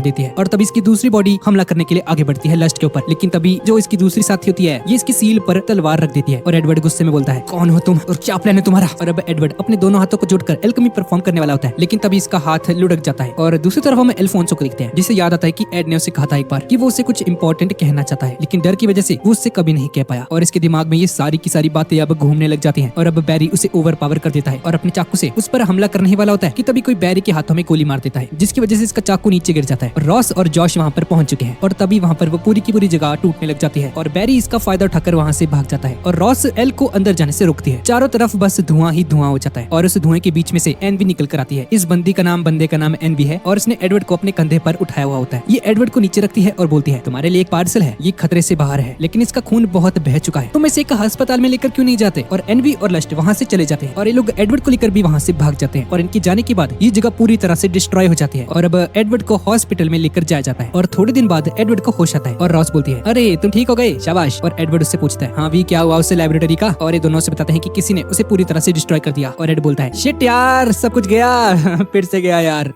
A: देती है। और तब इसकी दूसरी बॉडी हमला करने के लिए आगे बढ़ती है लस्ट के ऊपर, लेकिन तभी जो इसकी दूसरी साथी होती है ये इसकी सील पर तलवार रख देती है। और एडवर्ड गुस्से में बोलता है, कौन हो तुम और क्या प्लान है तुम्हारा। और अब एडवर्ड अपने दोनों हाथों को जोड़कर एल्केमी परफॉर्म करने वाला होता है, लेकिन तभी इसका हाथ लुढ़क जाता है। और दूसरी तरफ हम अल्फोंसो को देखते हैं, जिसे याद आता है कि एड ने उसे कहा था एक बार कि वो उसे कुछ इंपॉर्टेंट कहना चाहता है, लेकिन डर की वजह से वो उससे कभी नहीं कह पाया। और इसके दिमाग में ये सारी की सारी बातें अब घूमने लग जाती हैं। और अब बैरी उसे ओवर पावर कर देता है और अपने चाकू से उस पर हमला करने वाला होता है कि तभी कोई बैरी के हाथों में गोली मार देता है, जिसकी वजह से इसका चाकू नीचे गिर जाता है। और रॉस और जॉश वहाँ पर पहुंच चुके हैं और तभी वहाँ पर वो पूरी की पूरी जगह टूटने लग जाती है। और बैरी इसका फायदा उठाकर वहाँ से भाग जाता है और रॉस एल को अंदर जाने से रोकती है। चारों तरफ बस धुआं ही धुआं हो जाता है और उस धुएं के बीच में से एनवी निकल कर आती है। इस बंदे का नाम एनवी है और उसने एडवर्ड को अपने कंधे पर उठाया हुआ होता है। ये एडवर्ड को नीचे रखती है और बोलती है, तुम्हारे लिए एक पार्सल है, ये खतरे से बाहर है लेकिन इसका खून बहुत बह चुका है, तुम इसे एक अस्पताल में लेकर क्यों नहीं जाते। और एनवी और लस्ट वहाँ से चले जाते हैं और ये लोग एडवर्ड को लेकर भी वहाँ से भाग जाते हैं। और इनके जाने के बाद ये जगह पूरी तरह से डिस्ट्रॉय हो जाती है और अब एडवर्ड को हॉस्पिटल में लेकर जाया जाता है। और थोड़े दिन बाद एडवर्ड को होश आता है और रॉस बोलती है, अरे तुम ठीक हो गए, शाबाश। और एडवर्ड उससे पूछता है, हाँ भी क्या हुआ उससे लेबोरेटरी का। और ये दोनों से बताते हैं कि किसी ने उसे पूरी तरह से डिस्ट्रॉय कर दिया। और एड बोलता है, शिट यार सब कुछ गया फिर से गया यार,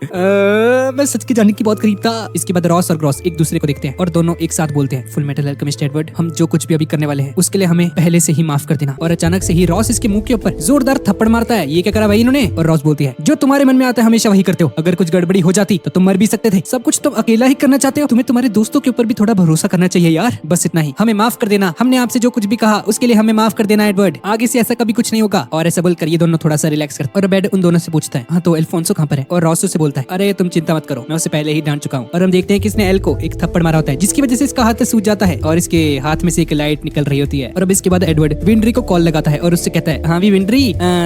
A: मैं सच के जाने की बहुत करीब था। इसके बाद रॉस और ग्रॉस एक दूसरे को देखते हैं और दोनों एक साथ बोलते हैं, फुल मेटल अल्केमिस्ट एडवर्ड, हम जो कुछ भी अभी करने वाले हैं उसके लिए हमें पहले से ही माफ कर देना। और अचानक से ही रॉस इसके मुंह के ऊपर जोरदार थप्पड़ मारता है, ये क्या करा भाई इन्होंने। और रॉस बोलती है, जो तुम्हारे मन में आता है हमेशा वही करते हो, अगर कुछ गड़बड़ी हो जाती तो तुम मर भी सकते थे, सब कुछ तुम अकेला ही करना चाहते हो, तुम्हें तुम्हारे दोस्तों के ऊपर भी थोड़ा भरोसा करना चाहिए यार, बस इतना ही, हमें माफ कर देना, हमने आपसे जो कुछ भी कहा उसके लिए हमें माफ कर देना एडवर्ड, आगे से ऐसा कभी कुछ नहीं होगा। और ऐसा बोलकर ये दोनों थोड़ा सा रिलैक्स करते और बेड उन दोनों से पूछता है, हाँ तो अल्फोंसो कहाँ पर है। और रॉस से बोलता है, अरे तुम चिंता मत करो, मैं उसे पहले ही डांट चुका हूँ। और हम देखते हैं कि इसने एल को एक थप्पड़ मारा होता है जिसकी वजह से इसका हाथ सूज जाता है और इसके हाथ में से एक लाइट निकल रही होती है। और अब इसके बाद एडवर्ड विंड्री को कॉल लगाता है और उससे कहता है, हाँ भी विंड्री,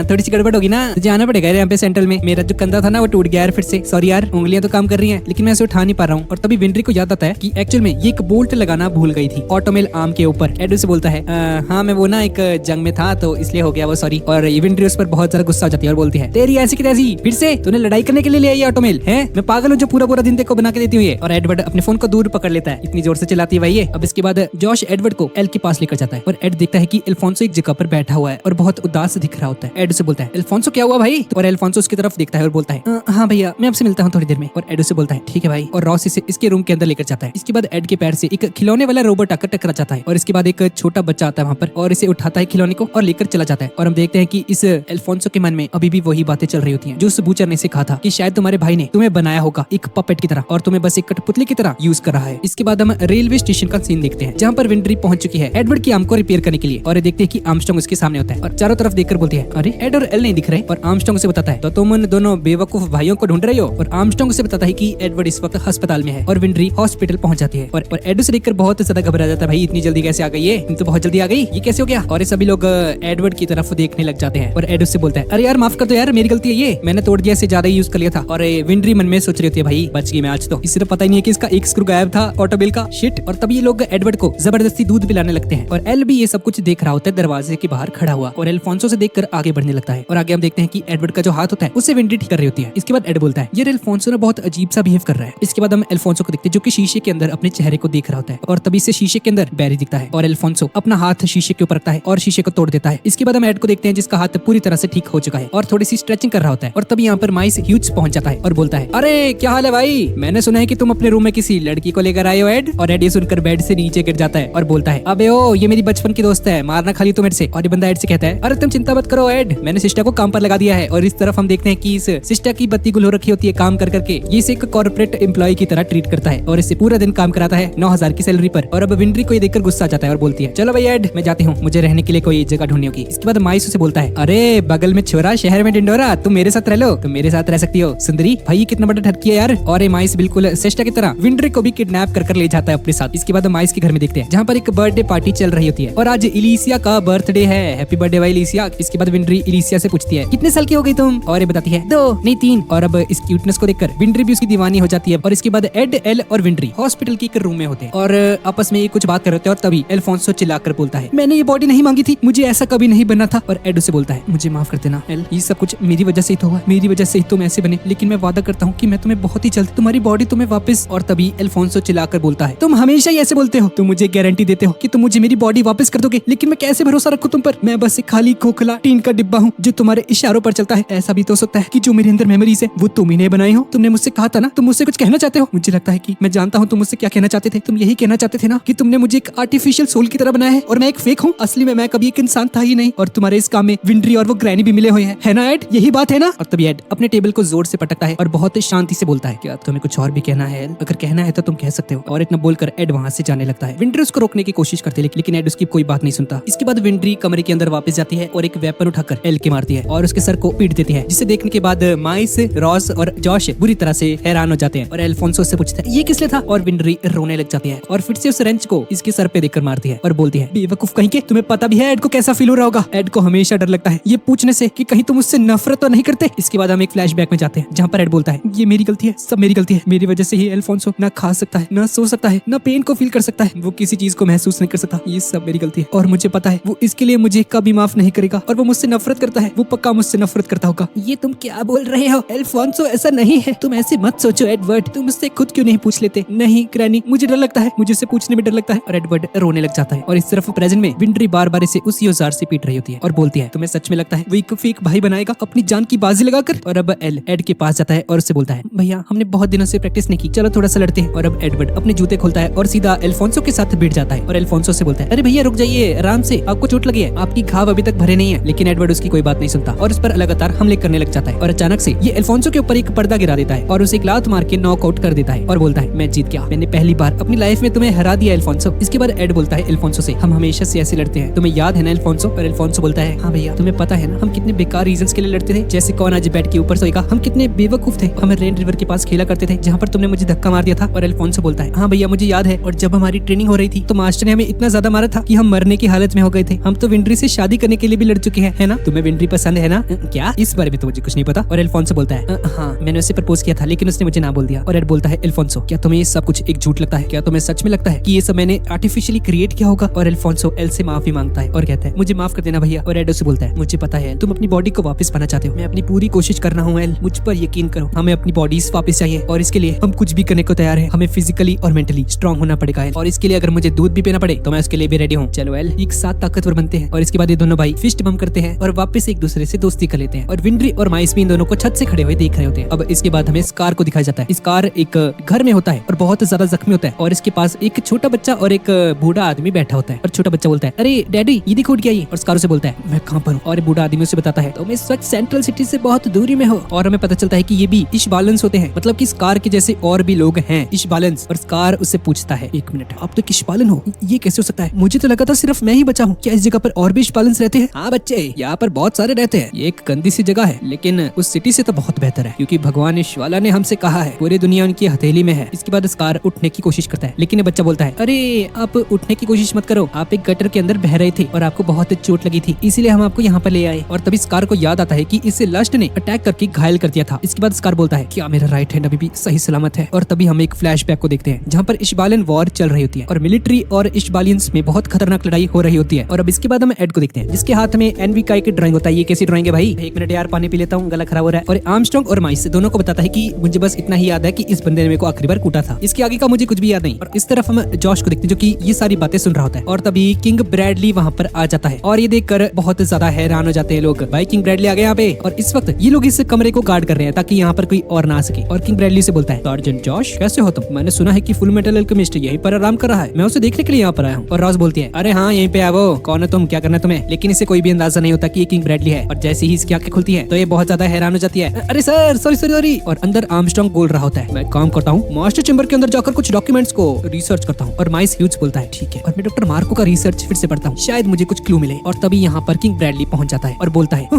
A: थोड़ी सी गड़बड़ होगी ना, तुझे आना पड़ेगा यहाँ पे सेंट्रल में, मेरा जो कंधा था ना वो टूट गया यार फिर से, सॉरी यार, उंगलियां तो काम कर रही हैं लेकिन मैं इसे उठा नहीं पा रहा हूँ। और तभी विंड्री को याद आता है कि एक्चुअल में ये एक बोल्ट लगाना भूल गई थी ऑटोमेल आर्म के ऊपर। एडवर्ड से बोलता है, हाँ मैं वो ना एक जंग में था तो इसलिए हो गया वो, सॉरी। और विंड्री उस पर बहुत ज्यादा गुस्सा हो जाती है और बोलती है, तेरी ऐसी की तैसी, फिर से तूने लड़ाई करने के लिए ले आई ऑटोमेल है, मैं पागल हूँ जो पूरा पूरा दिन तेरे को बना के देती हुई है। और एडवर्ड अपने फोन को दूर पकड़ लेता है, इतनी जोर से चलाती है भाई ये। अब इसके बाद जॉश एडवर्ड को एल के पास लेकर जाता है और एड देखता है कि अल्फोंसो एक जगह पर बैठा हुआ है और बहुत उदास दिख रहा होता है। एड से बोलता है, अल्फोंसो क्या हुआ भाई। और अल्फोंसो उसकी तरफ देखता है और बोलता है, हाँ भैया मैं आपसे मिलता हूँ थोड़ी देर में। और एड से बोलता है, ठीक है भाई। और रॉस इसे इसके रूम के अंदर लेकर जाता है। इसके बाद एड के पैर से एक खिलौने वाला रोबोट आकर टकरा जाता है और इसके बाद एक छोटा बच्चा आता है वहाँ पर और इसे उठाता है खिलौने को और लेकर चला जाता है। और हम देखते हैं कि इस अल्फोंसो के मन में अभी भी वही बातें चल रही होती हैं जो उस बूचर ने सिखा था कि शायद तुम्हारे भाई ने तुम्हें बनाया होगा एक पपेट की तरह और तुम्हें बस एक कठपुतली की तरह यूज कर रहा है। इसके बाद हम रेलवे स्टेशन का सीन देखते हैं जहाँ पर विंड्री पहुंच चुकी है एडवर्ड की आर्म को रिपेयर करने के लिए। और देखते हैं कि आर्मस्ट्रांग उसके सामने होता है और चारों तरफ देखकर बोलती है, अरे एड और एल नहीं दिख रहे। और आर्मस्ट्रांग से बताता है, तो तुम उन दोनों बेवकूफ भाइयों को ढूंढ रही हो। और आर्मस्ट्रांग से बताता है कि एडवर्ड इस वक्त अस्पताल में है और विंड्री हॉस्पिटल पहुंच जाती है। और एड से देखकर बहुत ज्यादा घबरा जाता है, भाई इतनी जल्दी कैसे आ गई है, तुम तो बहुत जल्दी आ गई, ये कैसे हो गया। और सभी लोग एडवर्ड की तरफ देखने लग जाते हैं और एड से बोलता है, अरे यार माफ कर दो यार, मेरी गलती है, ये मैंने तोड़ दिया, इसे ज्यादा यूज कर लिया था। और विंड्री मन में सोच रही होती है, भाई बच गई मैं आज तो, इसे तो पता ही नहीं है कि इसका एक स्क्रू गायब था ऑटोबिल का, शिट। और तभी ये लोग एडवर्ड को जबरदस्ती दूध पिलाने लगते हैं और एल भी ये सब कुछ देख रहा होता है दरवाजे के बाहर खड़ा हुआ और अल्फोंसो से देखकर आगे बढ़ने लगता है। और आगे हम देखते हैं कि एडवर्ड का जो हाथ होता है उसे विंड्री ठीक कर रही होती है। इसके बाद एड बोलता है, यार अल्फोंसो ने बहुत अजीब सा बिहेव कर रहा है। इसके बाद हम अल्फोंसो को देखते हैं जो कि शीशे के अंदर अपने चेहरे को देख रहा होता है और तभी से शीशे के अंदर बैरी दिखता है और अल्फोंसो अपना हाथ शीशे के ऊपर रखता है और शीशे को तोड़ देता है। इसके बाद हम एड को देखते हैं जिसका हाथ पूरी तरह से ठीक हो चुका है और थोड़ी सी स्ट्रेचिंग कर रहा होता है। और तभी यहाँ पर माइस ह्यूज पहुंच जाता है और बोलता है, अरे क्या हाल है भाई, मैंने सुना है कि तुम अपने रूम में किसी लड़की को लेकर आए हो एड। और एड ये सुनकर बेड से नीचे गिर जाता है और बोलता है, अबे ओ ये मेरी बचपन की दोस्त है, मारना खाली तो मेरे से। और ये बंदा एड से कहता है, अरे तुम चिंता मत करो एड, मैंने सिस्टर को काम पर लगा दिया है। और इस तरफ हम देखते हैं कि इस सिस्टर की बत्ती गुल हो रखी होती है काम कर करके, ये इसे एक कॉर्पोरेट एम्प्लॉय की तरह ट्रीट करता है और इससे पूरा दिन काम कराता है 9,000 की सैलरी पर। और अब विंड्री को ये देखकर गुस्सा आ जाता है और बोलती है, चलो भाई एड मैं जाती हूँ, मुझे रहने के लिए कोई जगह ढूंढनी होगी। इसके बाद माइस उसे बोलता है, अरे बगल में छोरा शहर में डिंडोरा, तुम मेरे साथ रह लो, तुम मेरे साथ रह सकती हो सुंदरी। भाई कितना बड़ा ठरकी है यार। और ये माइस बिल्कुल सिस्टर की तरह विंड्री को भी किडनैप कर ले जाता है अपने साथ। इसके बाद माइस के घर में देखते हैं जहाँ पर एक बर्थडे पार्टी चल रही होती है और आज इलिसिया का बर्थडे है, हैप्पी बर्थडे भाई इलिसिया। इसके बाद विंड्री इलिसिया से पूछती है कितने साल की हो गई तुम, और ये बताती है 2 नहीं 3। और अब इस क्यूटनेस को देखकर विंड्री भी उसकी दीवानी हो जाती है। और इसके बाद एड, एल और विंड्री हॉस्पिटल की एक रूम में होते हैं और आपस में कुछ बात कर रहे होते हैं। और तभी अल्फोंसो चिल्लाकर बोलता है मैंने ये बॉडी नहीं मांगी थी, मुझे ऐसा कभी नहीं बनना था। और एड उसे बोलता है मुझे माफ कर देना एल, ये सब कुछ मेरी वजह से ही तो हुआ, मेरी वजह से ही तुम ऐसे बने, लेकिन मैं वादा करता हूँ कि मैं तुम्हें बहुत ही जल्द तुम्हारी बॉडी तुम्हें वापस। और तभी अल्फोंसो चिल्लाकर बोलता है तुम हमेशा ही ऐसे बोलते हो, तुम मुझे गारंटी देते हो कि तुम मुझे मेरी बॉडी वापस कर दोगे, लेकिन मैं कैसे भरोसा रखूं तुम पर, मैं बस एक खाली खोखला टीन का डिब्बा हूँ जो तुम्हारे इशारों पर चलता है। ऐसा भी तो हो सकता है कि जो मेरे अंदर मेमोरीज है वो तुम ही ने बनाई हो। तुमने मुझसे कहा था ना तुम मुझसे कुछ कहना चाहते हो, मुझे लगता है कि मैं जानता हूँ तुम मुझसे क्या कहना चाहते थे। तुम यही कहना चाहते थे ना कि तुमने मुझे एक आर्टिफिशियल सोल की तरह बनाया है और मैं एक फेक हूँ, असली में मैं कभी एक इंसान था ही नहीं। और तुम्हारे इस काम में विंड्री और वो ग्रैनी भी मिले हुए हैं, है ना एड, यही बात है ना। और तभी एड अपने टेबल को जोर से पटकता है और बहुत शांति से बोलता है क्या तुम्हें कुछ और भी कहना है, अगर कहना है तो तुम कह सकते हो। और इतना बोलकर एड वहाँ से जाने लगता है। विंड्री उसको रोकने की कोशिश करती है लेकिन एड उसकी कोई बात नहीं सुनता। इसके बाद विंड्री कमरे के अंदर वापस जाती है और एक वेपन उठाकर एल के मारती है और उसके सर को पीट देती है, जिसे देखने के बाद माइस, रॉस और जॉश बुरी तरह से हैरान हो जाते हैं। और अल्फोंसो से पूछता है ये किस लिए था, और विंड्री रोने लग जाती है और फिर से उस रेंच को इसके सर पे देकर मारती है और बोलती है बेवकूफ कहीं के, तुम्हें पता भी है एड को कैसा फील हो रहा होगा। एड को हमेशा डर लगता है ये पूछने से कि कहीं तुम उससे नफरत तो नहीं करते। इसके बाद हम एक फ्लैशबैक में जाते हैं जहाँ पर एड बोलता है ये मेरी गलती है, सब मेरी गलती है, मेरी वजह से ही अल्फोंसो ना खा सकता है, ना सो सकता है, ना पेन को फील कर सकता है, वो किसी चीज को महसूस नहीं कर सकता, ये सब मेरी गलती है। और मुझे पता है वो इसके लिए मुझे कभी माफ नहीं करेगा और वो मुझसे नफरत करता है, वो पक्का मुझसे नफरत करता होगा। ये तुम क्या बोल रहे हो अल्फोंसो, ऐसा नहीं है, तुम ऐसे मत सोचो एडवर्ड, तुम मुझसे खुद क्यों नहीं पूछ लेते। नहीं ग्रैनी मुझे डर लगता है, मुझे उससे पूछने में डर लगता है। और एडवर्ड रोने लग जाता है और इस तरफ प्रेजेंट में विंड्री बार बार इसे उसी औजार से पीट रही होती है और बोलती है तुम्हें सच में लगता है वो एक फेक भाई बनाएगा अपनी जान की बाजी लगाकर। और अब एल एड के पास जाता है और उससे बोलता है भैया हमने बहुत दिनों से प्रैक्टिस नहीं की, चलो थोड़ा सा लड़ते हैं। और अब एडवर्ड अपने जूते खोलता है और सीधा अल्फोंसो के साथ बैठ जाता है और अल्फोंसो से बोलता है अरे भैया रुक जाइए, आराम से, आपको चोट लगी है, आपकी घाव अभी तक भरे नहीं है। लेकिन एडवर्ड उसकी कोई बात नहीं सुनता और उस पर लगातार हमले करने लग जाता है और अचानक से ये अल्फोंसो के ऊपर एक पर्दा गिरा देता है और उसे एक लात मार के नॉकआउट कर देता है और बोलता है मैं जीत गया, मैंने पहली बार अपनी लाइफ में तुम्हें हरा दिया अल्फोंसो। इसके बाद एड बोलता है अल्फोंसो से हम हमेशा से ऐसे लड़ते हैं, तुम्हें याद है ना अल्फोंसो। और अल्फोंसो बोलता है हाँ भैया तुम्हें पता है ना हम कितने बेकार रीजंस के लिए लड़ते थे, जैसे कौन आज बेड के ऊपर सोएगा, हम कितने बेवकूफ थे, हम रेन रिवर के पास खेला करते थे जहाँ पर तुमने मुझे धक्का मार दिया था। और अल्फोंसो बोलता है हाँ भैया मुझे याद है, और जब हमारी ट्रेनिंग हो रही थी तो मास्टर ने हमें इतना ज्यादा मारा था कि हम मरने की हालत में हो गए थे। हम तो विंड्री से शादी करने के लिए भी लड़ चुके हैं, है ना। तुम्हें विंड्री पसंद है ना। क्या इस बारे में तो मुझे कुछ नहीं पता। और अल्फोंसो बोलता है हाँ मैंने उसे प्रपोज किया था लेकिन उसने मुझे ना बोल दिया। और एड बोलता है अल्फोंसो क्या तुम्हें ये सब कुछ एक झूठ लगता है, क्या तुम्हें सच में लगता है कि ये सब मैंने आर्टिफिशियली क्रिएट किया होगा। और अल्फोंसो एल से माफी मांगता है और कहता है मुझे माफ कर देना भैया। और एड उसे बोलता है मुझे पता है तुम अपनी बॉडी को वापस पाना चाहते हो, मैं अपनी पूरी कोशिश कर रहा हूँ एल, मुझ पर यकीन करो, हमें अपनी बॉडीज वापस चाहिए और इसके लिए हम कुछ भी करने को तैयार है, हमें फिजिकली और मेंटली स्ट्रॉन्ग होना पड़ेगा एल, और इसके लिए अगर मुझे दूध भी पीना पड़े तो मैं उसके लिए भी रेडी हूँ। चलो एल एक साथ ताकतवर बनते हैं। और इसके बाद ये दोनों भाई फिस्ट बम करते हैं और वापस एक दूसरे से दोस्ती कर लेते हैं। और विंड्री और माइस भी इन दोनों को छत से खड़े हुए देख रहे होते हैं। अब इसके बाद हमें स्कार को दिखाया जाता है। स्कार एक घर में होता है और बहुत ज्यादा जख्मी होता है और इसके पास एक छोटा बच्चा और एक बूढ़ा आदमी बैठा होता है। और छोटा बच्चा बोलता है अरे डैडी ये देखो उठ गया ये। और स्कार से बोलता है मैं कहाँ पर हूँ। और बूढ़ा आदमी उसे बताता है तुम इस वक्त सेंट्रल सिटी से बहुत दूरी में हो। और हमें पता चलता है कि ये भी इशबालेंस होते हैं, मतलब कि स्कार के जैसे और भी लोग हैं इशबालेंस। और स्कार उससे पूछता है एक मिनट आप तो इशबालन हो, ये कैसे हो सकता है, मुझे तो लगा था सिर्फ मैं ही बचा हूँ, क्या इस जगह पर और भी इशबालेंस रहते हैं। हाँ बच्चे यहाँ पर बहुत सारे रहते हैं, ये एक गंदी सी जगह है लेकिन उस सिटी से तो बहुत बेहतर है क्योंकि भगवान इशवाला ने हमसे कहा है पूरी दुनिया उनकी हथेली में है। इसके बाद स्कार उठने की कोशिश करता है लेकिन ये बच्चा बोलता है अरे आप उठने की कोशिश मत करो, आप एक गटर के अंदर बह रहे थे और आपको बहुत चोट लगी थी इसीलिए हम आपको यहाँ पर ले आए। और तभी स्कार को याद आता है कि इसे लस्ट ने अटैक करके घायल कर दिया था। इसके बाद स्कार बोलता है क्या मेरा राइट हैंड अभी भी सही सलामत है। और तभी हम एक फ्लैशबैक को देखते हैं जहाँ पर इशबालियन वॉर चल रही होती है और मिलिट्री और इशबालियंस में बहुत खतरनाक लड़ाई हो रही होती है। और अब इसके बाद हम एड को देखते हैं जिसके हाथ में एनवीकाई की ड्राइंग होता है। ये कैसी ड्राइंग है भाई, एक मिनट यार पानी पी लेता हूँ, गला खराब हो रहा है। और आर्मस्ट्रांग और माइस दोनों को बताता है कि मुझे बस इतना ही याद है कि इस बंदे ने मेरे को आखिरी बार कूटा था, इसके आगे का मुझे कुछ भी याद नहीं। और इस तरफ हम जॉश को देखते हैं जो कि ये सारी बातें सुन रहा होता है। और तभी किंग ब्रैडली वहाँ पर आ जाता है और ये देखकर बहुत ज्यादा हैरान हो जाते हैं लोग, भाई किंग ब्रैडली आ गए यहाँ पे। और इस वक्त ये लोग इस कमरे को गार्ड कर रहे हैं ताकि यहाँ पर कोई और ना आ सके। और किंग ब्रैडली से बोलता है सर्जेंट जॉश कैसे हो तुम, मैंने सुना है कि फुल मेटल अल्केमिस्ट यहीं पर आराम कर रहा है, मैं उसे देखने के लिए यहाँ पर आया हूँ। और रॉस बोलती है अरे हाँ यहीं पे है वो, कौन है तुम, क्या करना है तुम्हें। लेकिन इसे कोई भी अंदाजा नहीं होता कि ये किंग ब्रैडली है। और जैसे ही इसकी आंखें खुलती है तो ये बहुत ज्यादा हैरान हो जाती है, अरे सर सॉरी सॉरी सॉरी। और अंदर आर्मस्ट्रांग बोल रहा होता है मैं काम करता हूँ मास्टर चेंबर के अंदर जाकर कुछ डॉक्यूमेंट्स को रिसर्च करता हूँ। और माइस ह्यूज बोलता है ठीक है, और मैं डॉक्टर मार्को का रिसर्च फिर से पढ़ता हूँ, शायद मुझे कुछ क्लू मिले। और तभी यहाँ पर किंग ब्रैडली पहुंच जाता है और बोलता है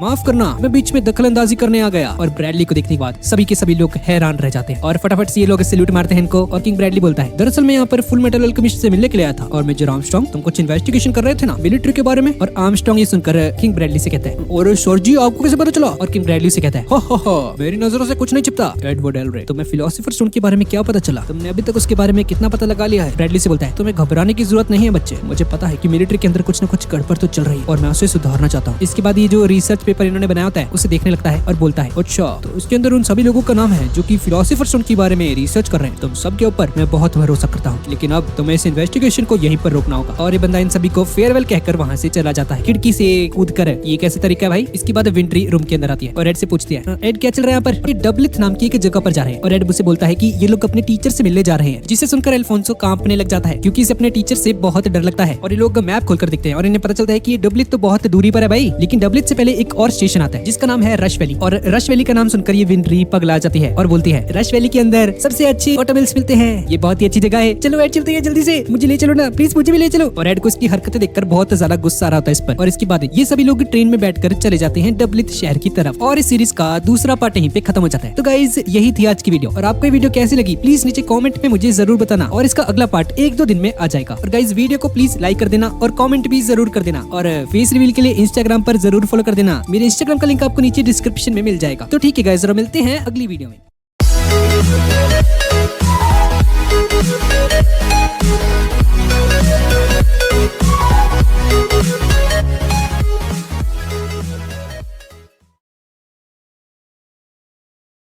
A: माफ करना मैं बीच में दखल अंदाजी करने आ गया। और ब्रैडली को देखने के बाद सभी के सभी लोग हैरान रह जाते हैं और फटाफट से ये लोग सैल्यूट मारते हैं इनको। और किंग ब्रैडली बोलता है दरअसल मैं यहाँ पर फुल मेटल अल्केमिस्ट से मिलने के लिए आया था और मेजर आर्मस्ट्रांग तुम कुछ इन्वेस्टिगेशन कर रहे थे ना मिलिट्री के बारे में। और आर्मस्ट्रांग ये सुनकर किंग ब्रैडली से कहता है और सर जी आपको कैसे पता चला? और किम ब्रैडली से कहता है मेरी नजरों से कुछ नहीं छिपता एडवर्ड एल रे। तुम्हें फिलोसोफर स्टोन के बारे में क्या पता चला? तुमने अभी तक उसके बारे में कितना पता लगा लिया है? ब्रैडली से बोलता है तुम्हें घबराने की जरूरत नहीं है बच्चे, मुझे पता है कि मिलिट्री के अंदर कुछ न कुछ गड़बड़ तो चल रही है और मैं उसे सुधारना चाहता हूँ। इसके बाद ये जो रिसर्च पेपर इन्होंने बनाया होता है उसे देखने लगता है और बोलता है अच्छा तो उसके अंदर उन सभी लोगों का नाम है जो कि फिलोसोफर स्टोन के बारे में रिसर्च कर रहे हैं। तुम सबके ऊपर मैं बहुत भरोसा करता हूँ, लेकिन अब तुम्हें इस इन्वेस्टिगेशन को यहीं पर रोकना होगा। और ये बंदा इन सभी को फेयरवेल कहकर वहाँ से चला जाता है खिड़की से कूद कर। ये कैसे तरीका है भाई? इसके बाद विंट्री रूम के अंदर आती है और एड से पूछती है एड क्या चल रहा है यहाँ पर? ये डबलिथ नाम की एक जगह पर जा रहे हैं और एड मुझसे बोलता है कि ये लोग अपने टीचर से मिलने जा रहे हैं, जिसे सुनकर एल्फोंसो कांपने लग जाता है क्योंकि इसे अपने टीचर से बहुत डर लगता है। और ये लोग मैप खोलकर देखते हैं और इन्हें पता चलता है कि ये डबलिथ तो बहुत दूरी पर है भाई, लेकिन डबलिथ से पहले एक और स्टेशन आता है जिसका नाम है रश वैली। और रश वैली का नाम सुनकर ये विंट्री पगला जाती है और बोलती है रश वैली के अंदर सबसे अच्छे ऑटोमोबाइल्स मिलते हैं, ये बहुत ही अच्छी जगह है, चलो एड चलते हैं जल्दी से, मुझे ले चलो ना प्लीज, मुझे भी ले चलो। और एड को इसकी हरकतें देखकर बहुत ज्यादा गुस्सा आ रहा होता है इस पर। और इसके बाद ये सभी लोग ट्रेन में बैठकर चले जाते हैं डबलिथ शहर की तरफ और इस सीरीज का दूसरा पार्ट यहीं पे खत्म हो जाता है। तो गाइज यही थी आज की वीडियो और आपको ये वीडियो कैसी लगी प्लीज नीचे कमेंट में मुझे जरूर बताना और इसका अगला पार्ट 1-2 दिन में आ जाएगा। और गाइज वीडियो को प्लीज लाइक कर देना और कमेंट भी जरूर कर देना और फेस रिवील के लिए इंस्टाग्राम पर जरूर फॉलो कर देना। मेरे इंस्टाग्राम का लिंक आपको नीचे डिस्क्रिप्शन में मिल जाएगा। तो ठीक है गाइज, जरा मिलते हैं अगली वीडियो में।